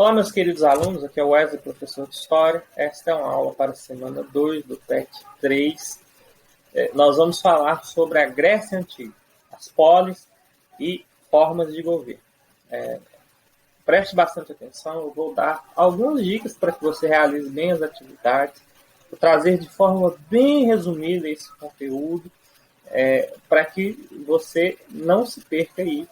Olá, meus queridos alunos, aqui é o Wesley, professor de História. Esta é uma aula para a semana 2 do PET 3. Nós vamos falar sobre a Grécia Antiga, as polis e formas de governo. Preste bastante atenção, eu vou dar algumas dicas para que você realize bem as atividades, vou trazer de forma bem resumida esse conteúdo, para que você não se perca aí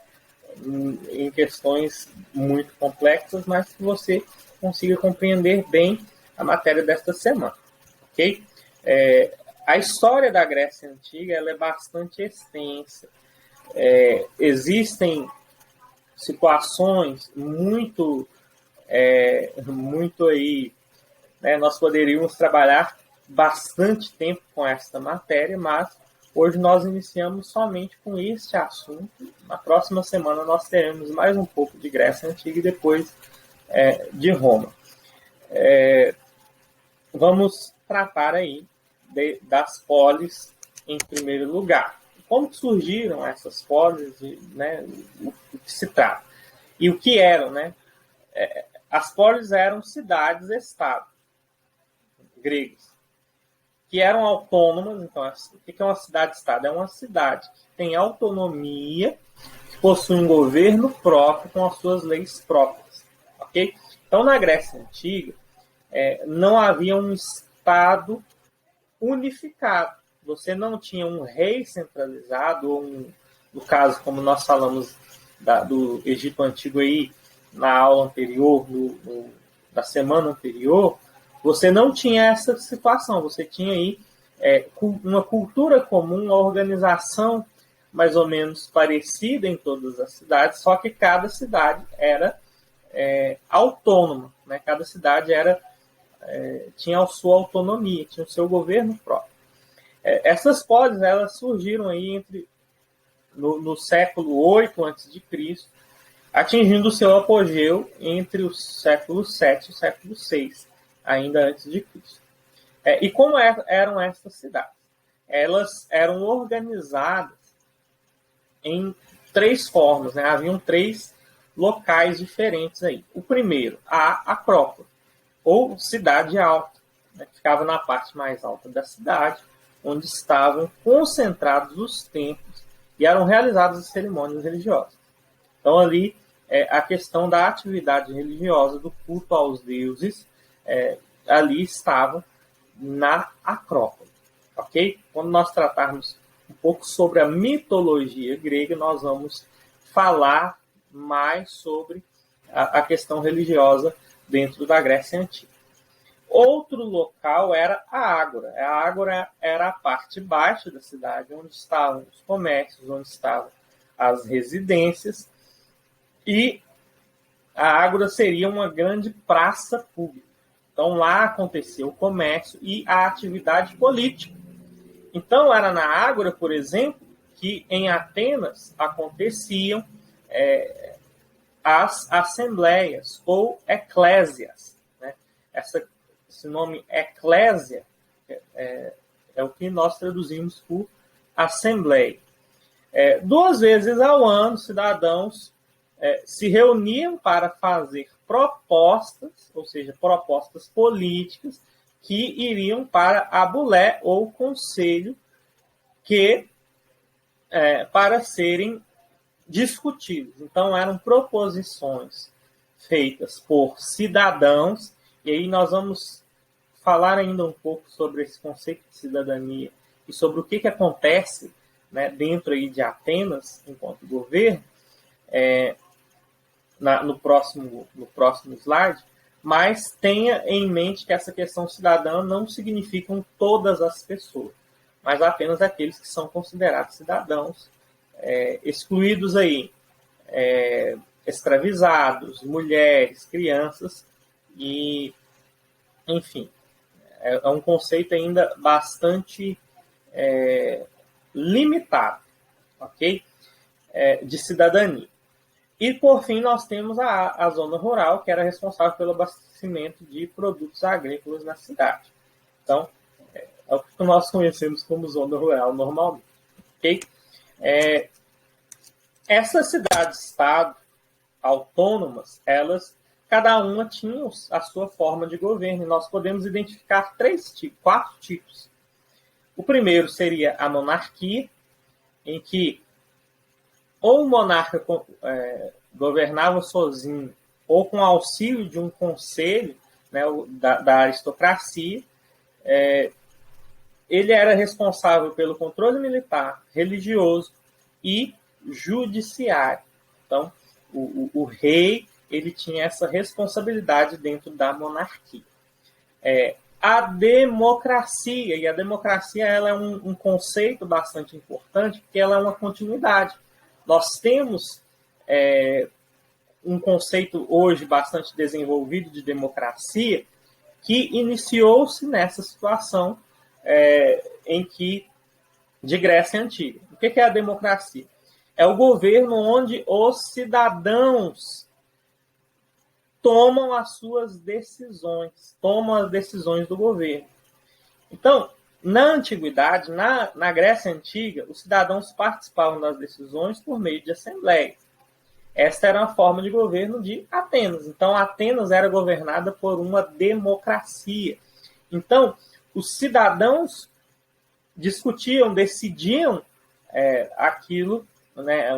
em questões muito complexas, mas que você consiga compreender bem a matéria desta semana, ok? A história da Grécia Antiga ela é bastante extensa. Existem situações muito aí, né, nós poderíamos trabalhar bastante tempo com esta matéria, mas hoje nós iniciamos somente com este assunto. Na próxima semana nós teremos mais um pouco de Grécia Antiga e depois de Roma. Vamos tratar aí das polis em primeiro lugar. Como surgiram essas polis, né, o que se trata? E o que eram, né? As polis eram cidades-estado gregas, que eram autônomas. Então, o que é uma cidade-estado? É uma cidade que tem autonomia, que possui um governo próprio com as suas leis próprias. Ok? Então, na Grécia Antiga, não havia um Estado unificado. Você não tinha um rei centralizado, ou no caso, como nós falamos do Egito Antigo aí, na aula anterior, da semana anterior, você não tinha essa situação. Você tinha aí uma cultura comum, uma organização mais ou menos parecida em todas as cidades, só que cada cidade era autônoma, né? Cada cidade tinha a sua autonomia, tinha o seu governo próprio. Essas polis elas surgiram aí no século 8 a.C., atingindo o seu apogeu entre o século 7 e o século 6, ainda antes de Cristo. E como eram essas cidades? Elas eram organizadas em 3 formas, né? Haviam 3 locais diferentes aí. O primeiro, a Acrópole, ou Cidade Alta, né? Que ficava na parte mais alta da cidade, onde estavam concentrados os templos e eram realizadas as cerimônias religiosas. Então, ali, a questão da atividade religiosa, do culto aos deuses, ali estavam na Acrópole. Ok? Quando nós tratarmos um pouco sobre a mitologia grega, nós vamos falar mais sobre a questão religiosa dentro da Grécia Antiga. Outro local era a Ágora. A Ágora era a parte baixa da cidade, onde estavam os comércios, onde estavam as residências, e a Ágora seria uma grande praça pública. Então, lá acontecia o comércio e a atividade política. Então, era na Ágora, por exemplo, que em Atenas aconteciam as assembleias ou eclésias. Né? Esse nome eclésia é o que nós traduzimos por assembleia. 2 vezes ao ano, cidadãos se reuniam para fazer propostas, ou seja, propostas políticas, que iriam para a bulé ou conselho, para serem discutidos. Então, eram proposições feitas por cidadãos, e aí nós vamos falar ainda um pouco sobre esse conceito de cidadania e sobre o que acontece, né, dentro aí de Atenas, enquanto governo, no próximo slide, mas tenha em mente que essa questão cidadã não significam todas as pessoas, mas apenas aqueles que são considerados cidadãos, excluídos aí, escravizados, mulheres, crianças, e, enfim, é um conceito ainda bastante limitado, ok? De cidadania. E, por fim, nós temos a zona rural, que era responsável pelo abastecimento de produtos agrícolas na cidade. Então, é o que nós conhecemos como zona rural normalmente. Okay? Essas cidades-estado autônomas, elas cada uma tinha a sua forma de governo. E nós podemos identificar quatro tipos. O primeiro seria a monarquia, em que ou o monarca governava sozinho, ou com auxílio de um conselho, né, da aristocracia. Ele era responsável pelo controle militar, religioso e judiciário. Então, o rei ele tinha essa responsabilidade dentro da monarquia. A democracia, e a democracia ela é um conceito bastante importante, porque ela é uma continuidade. Nós temos um conceito hoje bastante desenvolvido de democracia, que iniciou-se nessa situação de Grécia Antiga. O que é a democracia? É o governo onde os cidadãos tomam as suas decisões, tomam as decisões do governo. Então, na antiguidade, na Grécia Antiga, os cidadãos participavam das decisões por meio de assembleia. Esta era a forma de governo de Atenas. Então, Atenas era governada por uma democracia. Então, os cidadãos discutiam, decidiam aquilo, né,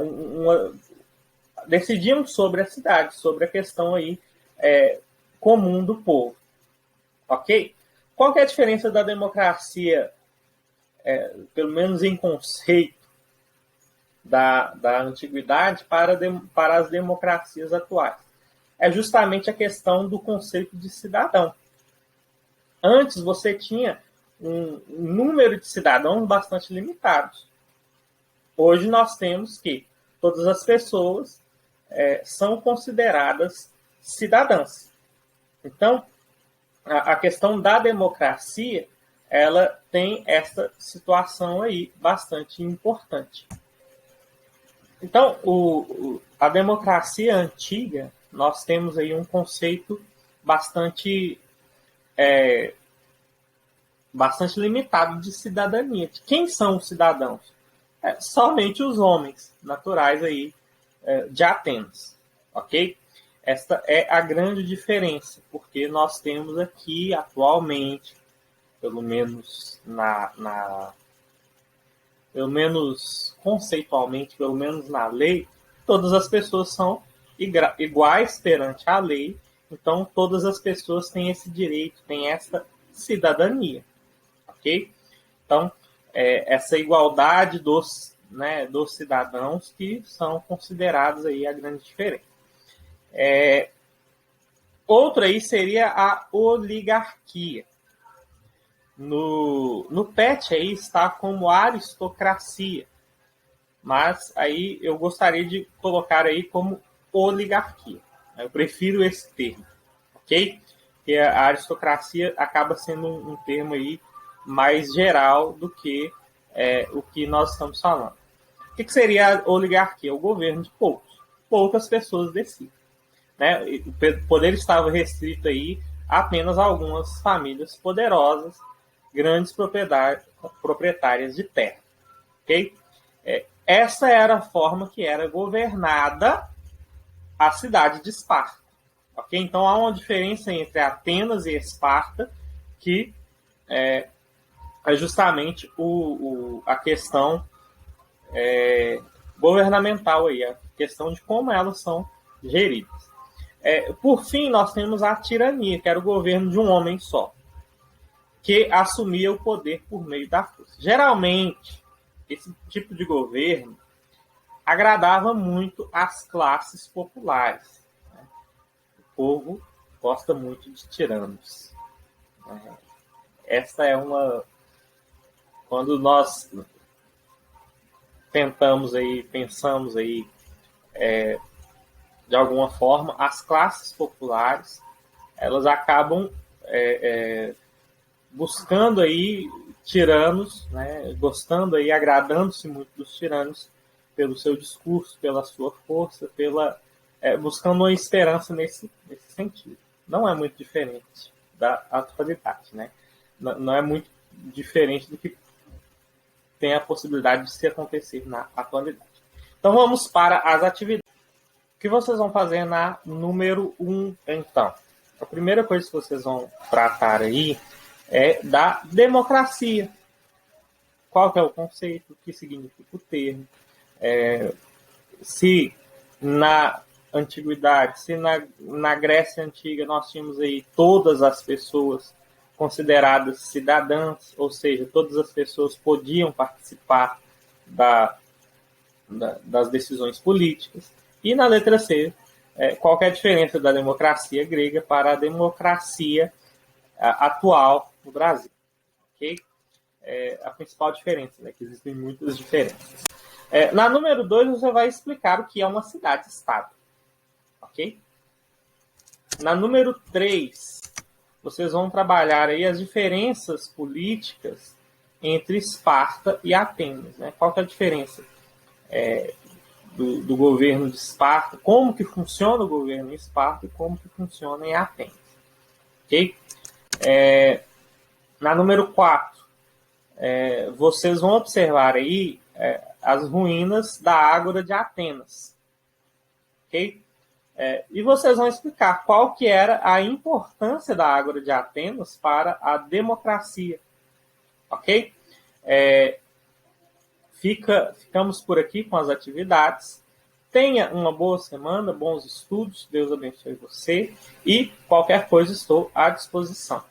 decidiam sobre a cidade, sobre a questão aí comum do povo. Ok? Qual que é a diferença da democracia, pelo menos em conceito, da antiguidade para as democracias atuais? É justamente a questão do conceito de cidadão. Antes você tinha um número de cidadãos bastante limitados. Hoje nós temos que todas as pessoas são consideradas cidadãs. Então, a questão da democracia, ela tem essa situação aí bastante importante. Então, a democracia antiga, nós temos aí um conceito bastante limitado de cidadania. Quem são os cidadãos? Somente os homens naturais aí de Atenas, ok? Esta é a grande diferença, porque nós temos aqui atualmente, pelo menos pelo menos conceitualmente, pelo menos na lei, todas as pessoas são iguais perante a lei. Então, todas as pessoas têm esse direito, têm essa cidadania, ok? Então, essa igualdade dos cidadãos que são considerados aí a grande diferença. Outra aí seria a oligarquia. No PET aí está como aristocracia, mas aí eu gostaria de colocar aí como oligarquia. Eu prefiro esse termo, ok? Porque a aristocracia acaba sendo um termo aí mais geral do que o que nós estamos falando. O que seria a oligarquia? O governo de poucos. Poucas pessoas decidem. Né? O poder estava restrito aí a apenas algumas famílias poderosas, grandes proprietárias de terra. Okay? Essa era a forma que era governada a cidade de Esparta. Okay? Então há uma diferença entre Atenas e Esparta, que é justamente a questão governamental, aí, a questão de como elas são geridas. Por fim, nós temos a tirania, que era o governo de um homem só, que assumia o poder por meio da força. Geralmente, esse tipo de governo agradava muito as classes populares. Né? O povo gosta muito de tiranos. Essa é uma... Quando nós pensamos aí, de alguma forma, as classes populares, elas acabam buscando aí tiranos, né, gostando aí, agradando-se muito dos tiranos pelo seu discurso, pela sua força, buscando uma esperança nesse sentido. Não é muito diferente da atualidade, né? Não é muito diferente do que tem a possibilidade de se acontecer na atualidade. Então vamos para as atividades. que vocês vão fazer na número 1, então? A primeira coisa que vocês vão tratar aí é da democracia. Qual que é o conceito? O que significa o termo? Se na antiguidade, se na Grécia Antiga nós tínhamos aí todas as pessoas consideradas cidadãs, ou seja, todas as pessoas podiam participar das decisões políticas. E na letra C, qual que é a diferença da democracia grega para a democracia atual no Brasil? Okay? A principal diferença, né, que existem muitas diferenças. Na número 2, você vai explicar o que é uma cidade-estado. Ok? Na número 3, vocês vão trabalhar aí as diferenças políticas entre Esparta e Atenas. Né? Qual que é a diferença do governo de Esparta, como que funciona o governo em Esparta e como que funciona em Atenas. Ok? Na número 4, vocês vão observar aí as ruínas da Ágora de Atenas. Ok? E vocês vão explicar qual que era a importância da Ágora de Atenas para a democracia. Ok? Ficamos por aqui com as atividades. Tenha uma boa semana, bons estudos, Deus abençoe você e qualquer coisa estou à disposição.